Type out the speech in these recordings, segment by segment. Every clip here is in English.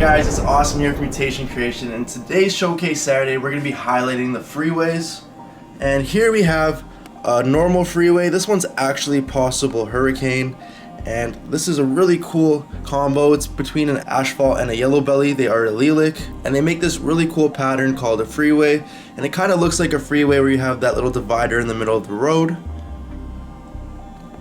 guys, it's Awesome here from Mutation Creation, and today's Showcase Saturday we're going to be highlighting the Freeways. And here we have a normal Freeway. This one's actually Possible Hurricane, and this is a really cool combo. It's between an asphalt and a yellow belly. They are allelic, and they make this really cool pattern called a Freeway, and it kind of looks like a freeway where you have that little divider in the middle of the road,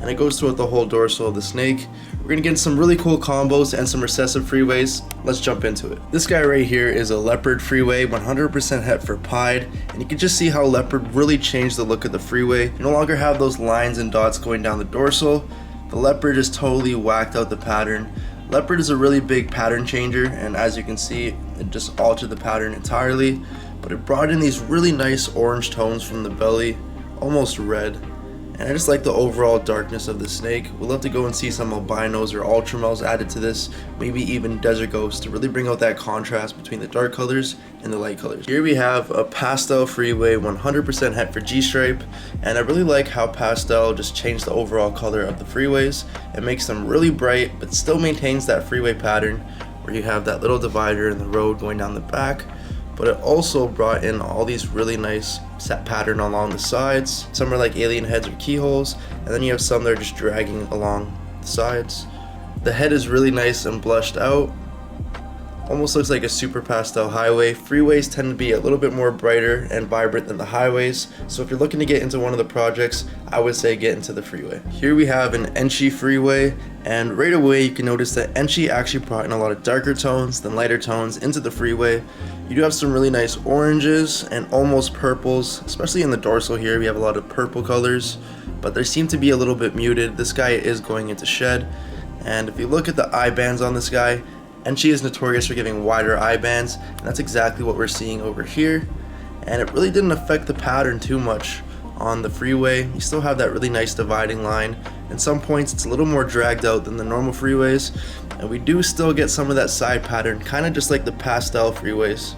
and it goes throughout the whole dorsal of the snake. We're gonna get some really cool combos and some recessive freeways. Let's jump into it. This guy right here is a leopard freeway, 100% het for pied, and you can just see how leopard really changed the look of the freeway. You no longer have those lines and dots going down the dorsal. The leopard just totally whacked out the pattern. Leopard is a really big pattern changer, and as you can see, it just altered the pattern entirely, but it brought in these really nice orange tones from the belly, almost red. And I just like the overall darkness of the snake. We'd love to go and see some albinos or ultramels added to this, maybe even desert ghosts, to really bring out that contrast between the dark colors and the light colors. Here we have a Pastel Freeway, 100% het for G-stripe, and I really like how Pastel just changed the overall color of the freeways. It makes them really bright, but still maintains that freeway pattern where you have that little divider in the road going down the back. But it also brought in all these really nice set pattern along the sides. Some are like alien heads or keyholes, and then you have some that are just dragging along the sides. The head is really nice and blushed out. Almost looks like a super pastel highway. Freeways tend to be a little bit more brighter and vibrant than the highways, so if you're looking to get into one of the projects, I would say get into the freeway. Here we have an Enchi freeway, and right away you can notice that Enchi actually brought in a lot of darker tones than lighter tones into the freeway. You do have some really nice oranges and almost purples, especially in the dorsal here. We have a lot of purple colors, but they seem to be a little bit muted. This guy is going into shed, and if you look at the eye bands on this guy, Enchi is notorious for giving wider eye bands, and that's exactly what we're seeing over here. And it really didn't affect the pattern too much on the freeway. You still have that really nice dividing line. At some points it's a little more dragged out than the normal freeways, and we do still get some of that side pattern, kind of just like the Pastel freeways.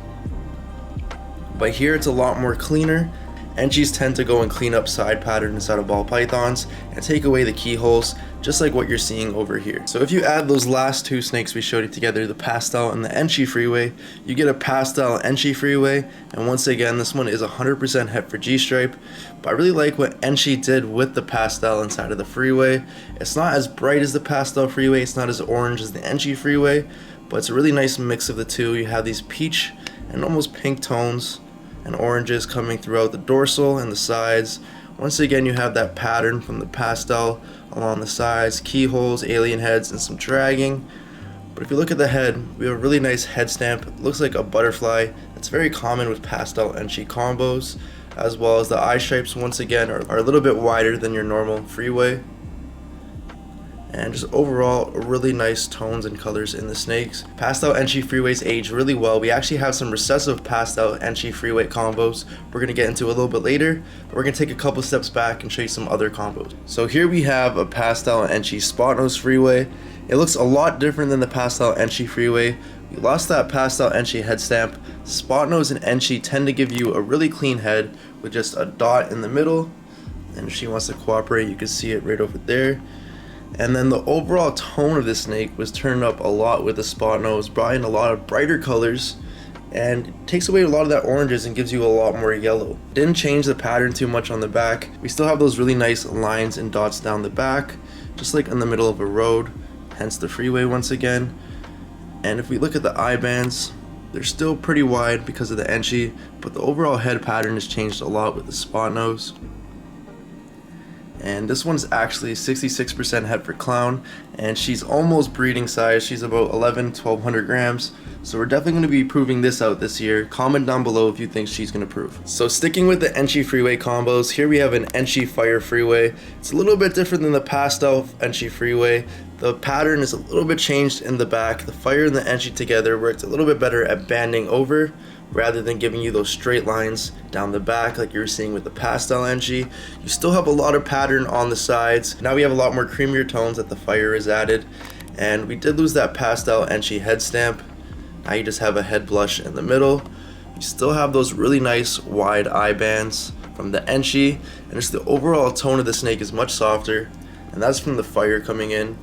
But here it's a lot more cleaner. Enchis tend to go and clean up side pattern inside of ball pythons and take away the keyholes, just like what you're seeing over here. So if you add those last two snakes we showed you together, the Pastel and the Enchi freeway, you get a Pastel Enchi freeway, and once again this one is 100% het for G-stripe. But I really like what Enchi did with the Pastel inside of the freeway. It's not as bright as the Pastel freeway, it's not as orange as the Enchi freeway, but it's a really nice mix of the two. You have these peach and almost pink tones and oranges coming throughout the dorsal and the sides. Once again, you have that pattern from the Pastel along the sides, keyholes, alien heads, and some dragging. But if you look at the head, we have a really nice head stamp. It looks like a butterfly. That's very common with Pastel Enchi combos, as well as the eye stripes once again are a little bit wider than your normal freeway. And just overall really nice tones and colors in the snakes. Pastel Enchi freeways age really well. We actually have some recessive Pastel Enchi freeway combos we're going to get into a little bit later, but we're going to take a couple steps back and show you some other combos. So here we have a Pastel Enchi spot nose freeway. It looks a lot different than the Pastel Enchi freeway. We lost that Pastel Enchi head stamp. Spot nose and Enchi tend to give you a really clean head with just a dot in the middle, and if she wants to cooperate you can see it right over there. And then the overall tone of the snake was turned up a lot with the spot nose, brought in a lot of brighter colors, and takes away a lot of that oranges and gives you a lot more yellow. Didn't change the pattern too much on the back. We still have those really nice lines and dots down the back, just like in the middle of a road, hence the freeway once again. And if we look at the eye bands, they're still pretty wide because of the Enchi, but the overall head pattern has changed a lot with the spot nose. And this one's actually 66% het for clown, and she's almost breeding size. She's about 1200 grams, so we're definitely going to be proving this out this year. Comment down below if you think she's going to prove. So sticking with the Enchi freeway combos, here we have an Enchi fire freeway. It's a little bit different than the Pastel Enchi freeway. The pattern is a little bit changed in the back. The fire and the Enchi together worked a little bit better at banding over, rather than giving you those straight lines down the back like you were seeing with the Pastel Enchi. You still have a lot of pattern on the sides. Now we have a lot more creamier tones that the fire is added, and we did lose that Pastel Enchi head stamp. Now you just have a head blush in the middle. You still have those really nice wide eye bands from the Enchi, and just the overall tone of the snake is much softer, and that's from the fire coming in.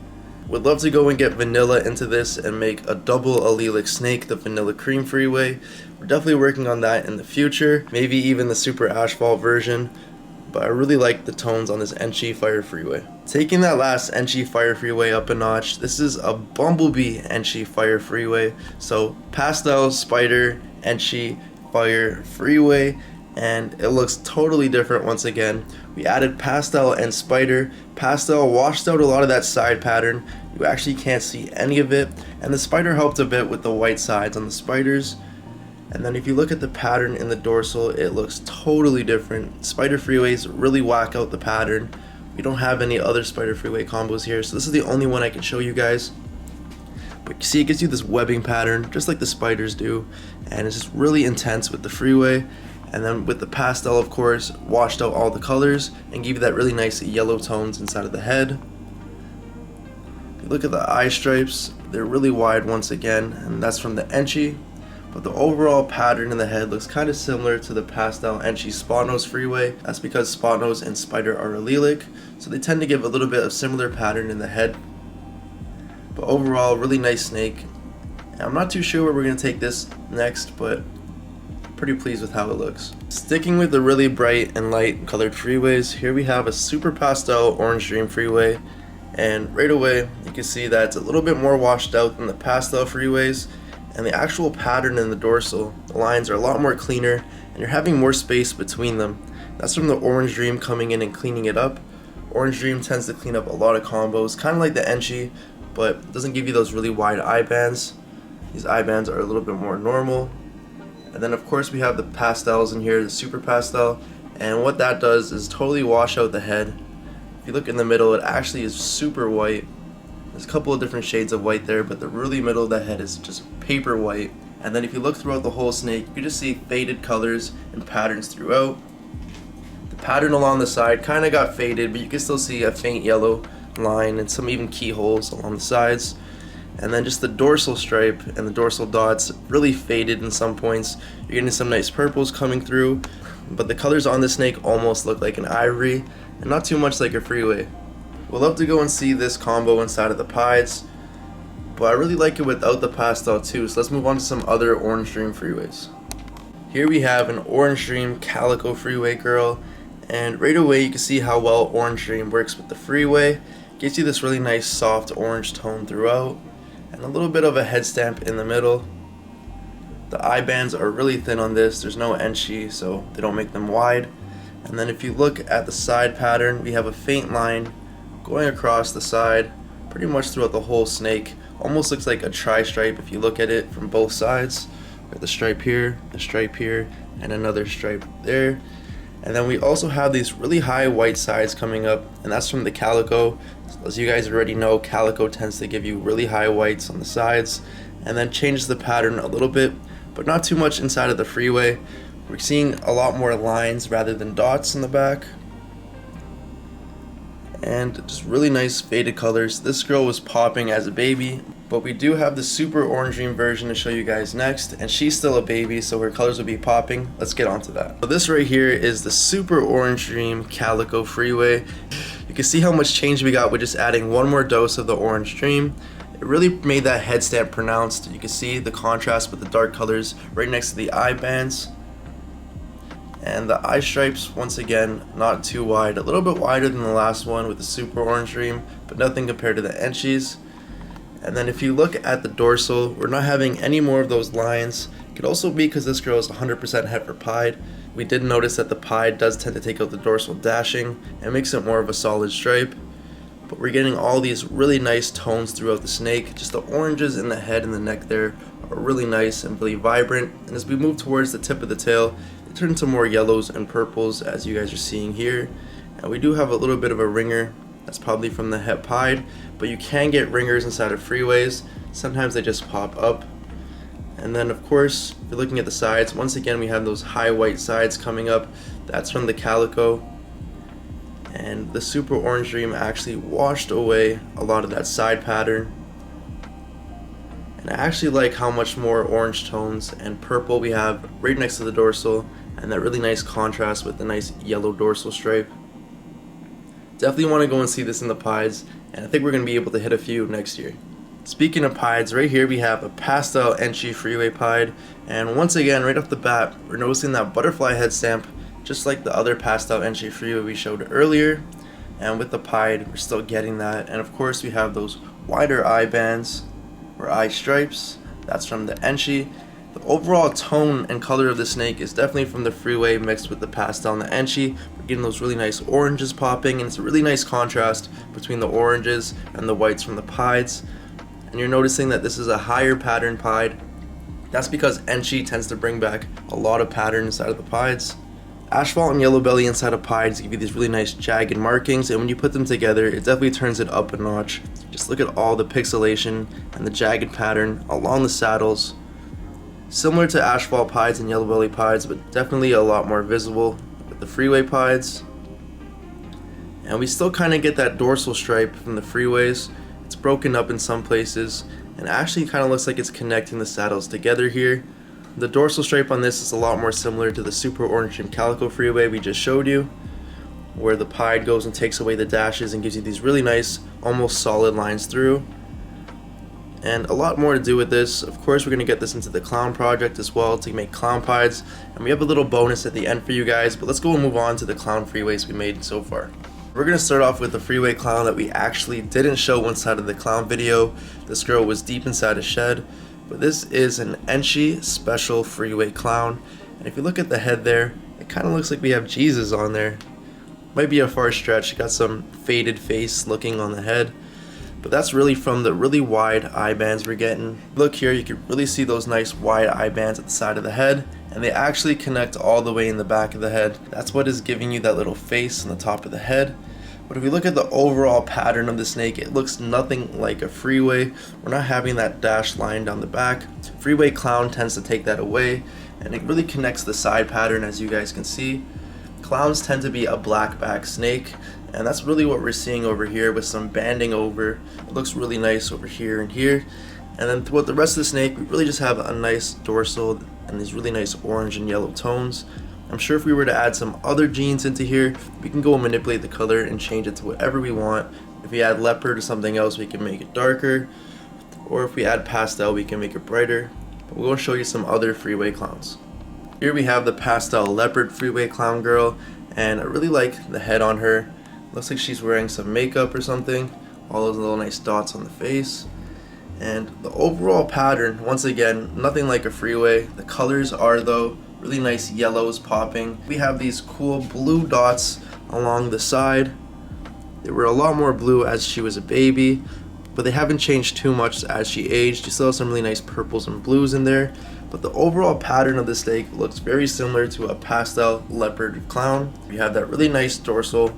Would love to go and get vanilla into this and make a double allelic snake, the vanilla cream freeway. We're definitely working on that in the future, maybe even the super asphalt version. But I really like the tones on this Enchi Fire Freeway. Taking that last Enchi Fire Freeway up a notch, this is a Bumblebee Enchi Fire Freeway. So Pastel, Spider, Enchi Fire Freeway, and it looks totally different once again. We added Pastel and Spider. Pastel washed out a lot of that side pattern. You actually can't see any of it, and the Spider helped a bit with the white sides on the Spiders. And then if you look at the pattern in the dorsal, it looks totally different. Spider Freeways really whack out the pattern. We don't have any other Spider Freeway combos here, so this is the only one I can show you guys. But you see, it gives you this webbing pattern, just like the Spiders do, and it's just really intense with the Freeway. And then with the Pastel, of course, washed out all the colors and gave you that really nice yellow tones inside of the head. If you look at the eye stripes, they're really wide once again, and that's from the Enchi. But the overall pattern in the head looks kind of similar to the Pastel Enchi Spot Nose Freeway. That's because Spot Nose and Spider are allelic, so they tend to give a little bit of similar pattern in the head. But overall, really nice snake. And I'm not too sure where we're going to take this next, but pretty pleased with how it looks. Sticking with the really bright and light colored freeways, here we have a Super Pastel Orange Dream Freeway. And right away, you can see that it's a little bit more washed out than the Pastel Freeways. And the actual pattern in the dorsal, the lines are a lot more cleaner, and you're having more space between them. That's from the Orange Dream coming in and cleaning it up. Orange Dream tends to clean up a lot of combos, kind of like the Enchi, but doesn't give you those really wide eye bands. These eye bands are a little bit more normal. And then of course we have the pastels in here, the Super Pastel, and what that does is totally wash out the head. If you look in the middle, it actually is super white. There's a couple of different shades of white there, but the really middle of the head is just paper white. And then if you look throughout the whole snake, you can just see faded colors and patterns throughout. The pattern along the side kind of got faded, but you can still see a faint yellow line and some even keyholes along the sides. And then just the dorsal stripe and the dorsal dots really faded in some points. You're getting some nice purples coming through, but the colors on the snake almost look like an ivory and not too much like a freeway. We'll love to go and see this combo inside of the pies, but I really like it without the pastel too, so let's move on to some other Orange Dream freeways. Here we have an Orange Dream Calico Freeway girl, and right away you can see how well Orange Dream works with the freeway. Gives you this really nice soft orange tone throughout, and a little bit of a head stamp in the middle. The eye bands are really thin on this, there's no Enchi, so they don't make them wide. And then if you look at the side pattern, we have a faint line going across the side pretty much throughout the whole snake. Almost looks like a tri-stripe if you look at it from both sides. We have the stripe here, and another stripe there. And then we also have these really high white sides coming up, and that's from the Calico. As you guys already know, Calico tends to give you really high whites on the sides and then changes the pattern a little bit, but not too much inside of the freeway. We're seeing a lot more lines rather than dots in the back. And just really nice faded colors. This girl was popping as a baby, but we do have the Super Orange Dream version to show you guys next, and she's still a baby, so her colors will be popping. Let's get on to that. So this right here is the Super Orange Dream Calico Freeway. You can see how much change we got with just adding one more dose of the Orange Dream. It really made that head stamp pronounced. You can see the contrast with the dark colors right next to the eye bands. And the eye stripes, once again, not too wide, a little bit wider than the last one with the Super Orange Dream, but nothing compared to the Enchis. And then if you look at the dorsal, we're not having any more of those lines. It could also be because this girl is 100% heifer pied. We did notice that the pied does tend to take out the dorsal dashing and makes it more of a solid stripe. But we're getting all these really nice tones throughout the snake. Just the oranges in the head and the neck there are really nice and really vibrant. And as we move towards the tip of the tail, it turns into more yellows and purples as you guys are seeing here. And we do have a little bit of a ringer. That's probably from the het pied, but you can get ringers inside of freeways. Sometimes they just pop up. And then of course, if you're looking at the sides, once again we have those high white sides coming up. That's from the Calico. And the Super Orange Dream actually washed away a lot of that side pattern. And I actually like how much more orange tones and purple we have right next to the dorsal, and that really nice contrast with the nice yellow dorsal stripe. Definitely want to go and see this in the pies and I think we're going to be able to hit a few next year. Speaking of pieds, right here we have a Pastel Enchi Freeway pied, and once again right off the bat we're noticing that butterfly head stamp just like the other Pastel Enchi Freeway we showed earlier, and with the pied we're still getting that. And of course we have those wider eye bands or eye stripes, that's from the Enchi. The overall tone and color of the snake is definitely from the Freeway mixed with the Pastel and the Enchi. We're getting those really nice oranges popping, and it's a really nice contrast between the oranges and the whites from the pieds. And you're noticing that this is a higher pattern pied. That's because Enchi tends to bring back a lot of pattern inside of the pieds. Asphalt and yellow belly inside of pieds give you these really nice jagged markings, and when you put them together it definitely turns it up a notch. Just look at all the pixelation and the jagged pattern along the saddles. Similar to asphalt pieds and yellow belly pieds, but definitely a lot more visible with the Freeway pieds. And we still kind of get that dorsal stripe from the Freeways. It's broken up in some places and actually kind of looks like it's connecting the saddles together here. The dorsal stripe on this is a lot more similar to the super orange and Calico Freeway we just showed you, where the pied goes and takes away the dashes and gives you these really nice almost solid lines through. And a lot more to do with this. Of course we're going to get this into the clown project as well to make clown pieds, and we have a little bonus at the end for you guys, but let's go and move on to the clown freeways we made so far. We're going to start off with the Freeway clown that we actually didn't show inside of the clown video. This girl was deep inside a shed, but this is an Enchi special Freeway clown, and if you look at the head there, it kind of looks like we have Jesus on there. Might be a far stretch, got some faded face looking on the head. But that's really from the really wide eye bands we're getting. Look here, you can really see those nice wide eye bands at the side of the head, and they actually connect all the way in the back of the head. That's what is giving you that little face on the top of the head. But if we look at the overall pattern of the snake, it looks nothing like a Freeway. We're not having that dashed line down the back. Freeway clown tends to take that away, and it really connects the side pattern, as you guys can see. Clowns tend to be a black back snake, and that's really what we're seeing over here with some banding over. It looks really nice over here and here. And then throughout the rest of the snake, we really just have a nice dorsal and these really nice orange and yellow tones. I'm sure if we were to add some other genes into here, we can go and manipulate the color and change it to whatever we want. If we add leopard or something else, we can make it darker. Or if we add pastel, we can make it brighter. But we're going to show you some other Freeway clowns. Here we have the Pastel Leopard Freeway clown girl, and I really like the head on her. Looks like she's wearing some makeup or something. All those little nice dots on the face. And the overall pattern, once again, nothing like a Freeway. The colors are though really nice yellows popping. We have these cool blue dots along the side. They were a lot more blue as she was a baby, but they haven't changed too much as she aged. You still have some really nice purples and blues in there. But the overall pattern of the snake looks very similar to a Pastel Leopard clown. You have that really nice dorsal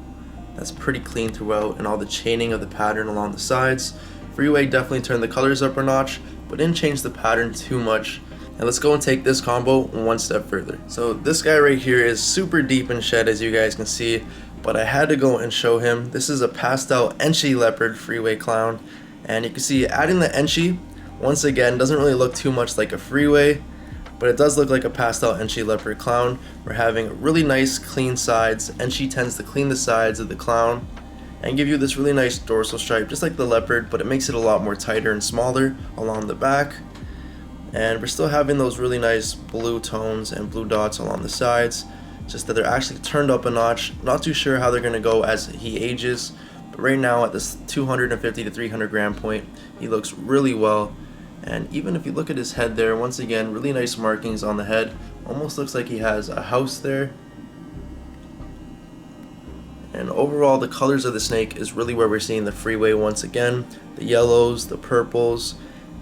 that's pretty clean throughout, and all the chaining of the pattern along the sides. Freeway definitely turned the colors up a notch, but didn't change the pattern too much. And let's go and take this combo one step further. So this guy right here is super deep in shed, as you guys can see, but I had to go and show him. This is a Pastel Enchi Leopard Freeway clown, and you can see adding the Enchi once again doesn't really look too much like a Freeway, but it does look like a Pastel Enchi Leopard clown. We're having really nice clean sides. Enchi tends to clean the sides of the clown and give you this really nice dorsal stripe just like the leopard, but it makes it a lot more tighter and smaller along the back. And we're still having those really nice blue tones and blue dots along the sides, just that they're actually turned up a notch. Not too sure how they're going to go as he ages, but right now at this 250 to 300 gram point, he looks really well. And even if you look at his head there, once again, really nice markings on the head. Almost looks like he has a house there. And overall, the colors of the snake is really where we're seeing the Freeway once again. The yellows, the purples,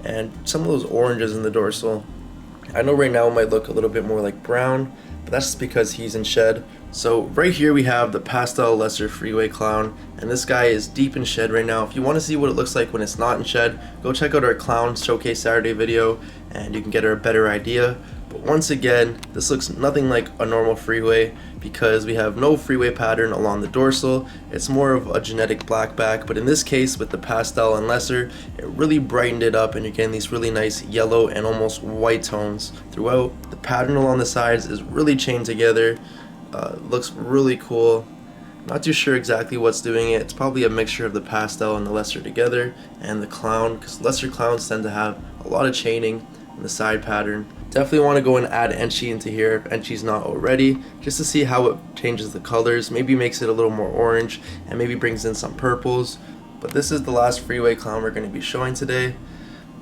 and some of those oranges in the dorsal. I know right now it might look a little bit more like brown, but that's just because he's in shed. So right here we have the Pastel Lesser Freeway clown, and this guy is deep in shed right now. If you want to see what it looks like when it's not in shed, go check out our Clown Showcase Saturday video and you can get a better idea. But once again, this looks nothing like a normal Freeway because we have no Freeway pattern along the dorsal. It's more of a genetic black back, but in this case with the Pastel and Lesser, it really brightened it up and you're getting these really nice yellow and almost white tones throughout. The pattern along the sides is really chained together. Looks really cool. Not too sure exactly what's doing it. It's probably a mixture of the pastel and the lesser together, and the clown, because lesser clowns tend to have a lot of chaining in the side pattern. Definitely want to go and add Enchi into here if Enchi's not already, just to see how it changes the colors, maybe makes it a little more orange, and maybe brings in some purples. But this is the last Freeway clown we're going to be showing today,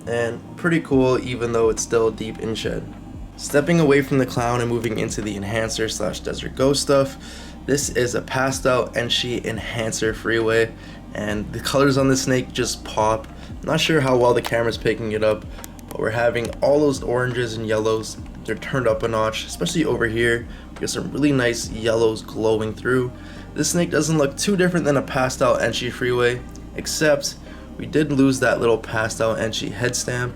and pretty cool even though it's still deep in shed. Stepping away from the clown and moving into the enhancer slash desert ghost stuff, this is a Pastel Enchi enhancer Freeway, and the colors on the snake just pop. Not sure how well the camera's picking it up, but we're having all those oranges and yellows. They're turned up a notch, especially over here. We got some really nice yellows glowing through. This snake doesn't look too different than a Pastel Enchi Freeway, except we did lose that little Pastel Enchi head stamp.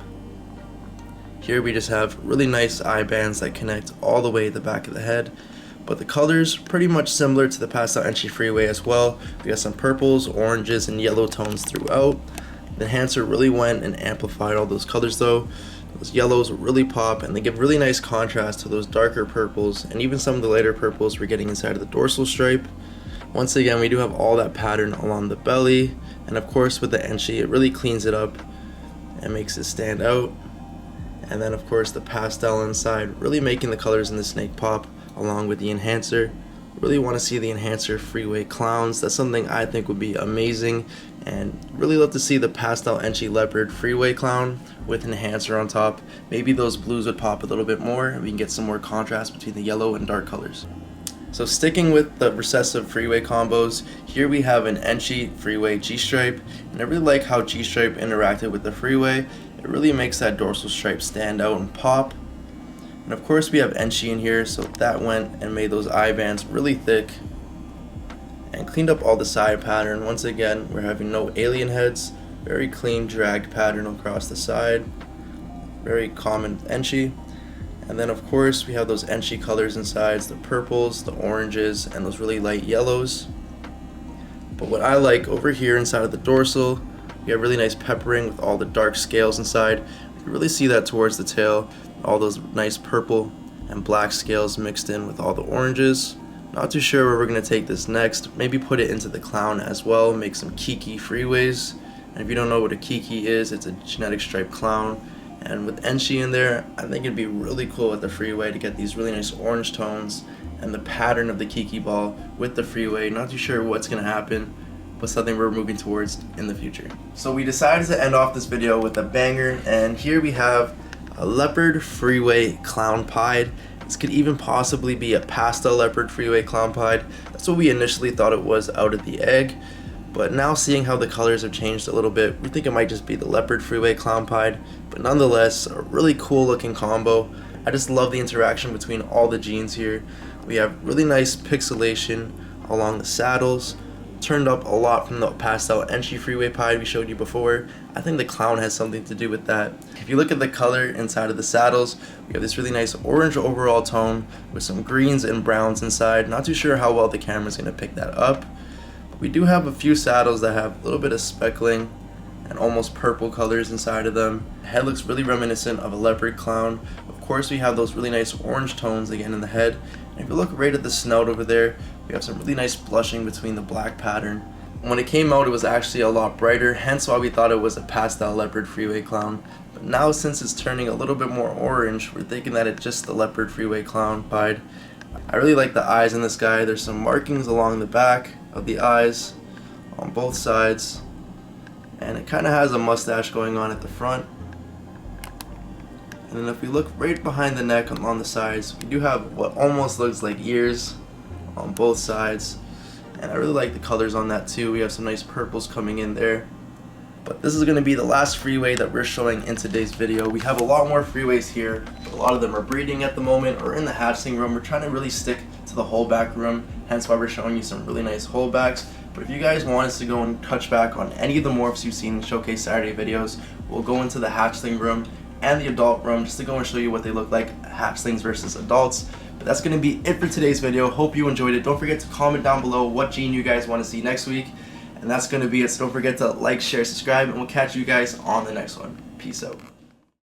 Here we just have really nice eye bands that connect all the way to the back of the head. But the colors pretty much similar to the Pastel Enchi Freeway as well. We got some purples, oranges, and yellow tones throughout. The enhancer really went and amplified all those colors though. Those yellows really pop and they give really nice contrast to those darker purples, and even some of the lighter purples we're getting inside of the dorsal stripe. Once again, we do have all that pattern along the belly, and of course with the Enchi it really cleans it up and makes it stand out. And then of course the pastel inside really making the colors in the snake pop along with the enhancer. Really want to see the enhancer Freeway clowns. That's something I think would be amazing, and really love to see the Pastel Enchi Leopard Freeway clown with enhancer on top. Maybe those blues would pop a little bit more and we can get some more contrast between the yellow and dark colors. So sticking with the recessive Freeway combos, here we have an Enchi Freeway G-stripe, and I really like how G-stripe interacted with the Freeway. It really makes that dorsal stripe stand out and pop. And of course we have Enchi in here, so that went and made those eye bands really thick and cleaned up all the side pattern. Once again, we're having no alien heads, very clean dragged pattern across the side, very common Enchi. And then of course we have those Enchi colors inside, the purples, the oranges, and those really light yellows. But what I like over here inside of the dorsal, we have really nice peppering with all the dark scales inside. You really see that towards the tail, all those nice purple and black scales mixed in with all the oranges. Not too sure where we're going to take this next. Maybe put it into the clown as well, make some Kiki Freeways. And if you don't know what a Kiki is, it's a genetic stripe clown. And with Enchi in there, I think it'd be really cool with the Freeway to get these really nice orange tones and the pattern of the Kiki ball with the Freeway. Not too sure what's going to happen, but something we're moving towards in the future. So we decided to end off this video with a banger, and here we have a Leopard Freeway Clown Pied. This could even possibly be a Pastel Leopard Freeway Clown Pied. That's what we initially thought it was out of the egg, but now seeing how the colors have changed a little bit, we think it might just be the Leopard Freeway Clown Pied, but nonetheless a really cool looking combo. I just love the interaction between all the genes here. We have really nice pixelation along the saddles, turned up a lot from the Pastel Enchi Freeway Pied we showed you before. I think the clown has something to do with that. If you look at the color inside of the saddles, we have this really nice orange overall tone with some greens and browns inside. Not too sure how well the camera's going to pick that up. But we do have a few saddles that have a little bit of speckling and almost purple colors inside of them. The head looks really reminiscent of a leopard clown. Of course we have those really nice orange tones again in the head. And if you look right at the snout over there, we have some really nice blushing between the black pattern. When it came out, it was actually a lot brighter, hence why we thought it was a Pastel Leopard Freeway clown. But now since it's turning a little bit more orange, we're thinking that it's just the Leopard Freeway Clown Pied. I really like the eyes in this guy. There's some markings along the back of the eyes on both sides, and it kind of has a mustache going on at the front. And then if we look right behind the neck along the sides, we do have what almost looks like ears on both sides. And I really like the colors on that too. We have some nice purples coming in there. But this is going to be the last Freeway that we're showing in today's video. We have a lot more Freeways here, but a lot of them are breeding at the moment or in the hatchling room. We're trying to really stick to the holdback room, hence why we're showing you some really nice holdbacks. But if you guys want us to go and touch back on any of the morphs you've seen in Showcase Saturday videos, we'll go into the hatchling room and the adult room just to go and show you what they look like, hatchlings versus adults. But that's going to be it for today's video. Hope you enjoyed it. Don't forget to comment down below what gene you guys want to see next week. And that's going to be it. So don't forget to like, share, subscribe, and we'll catch you guys on the next one. Peace out.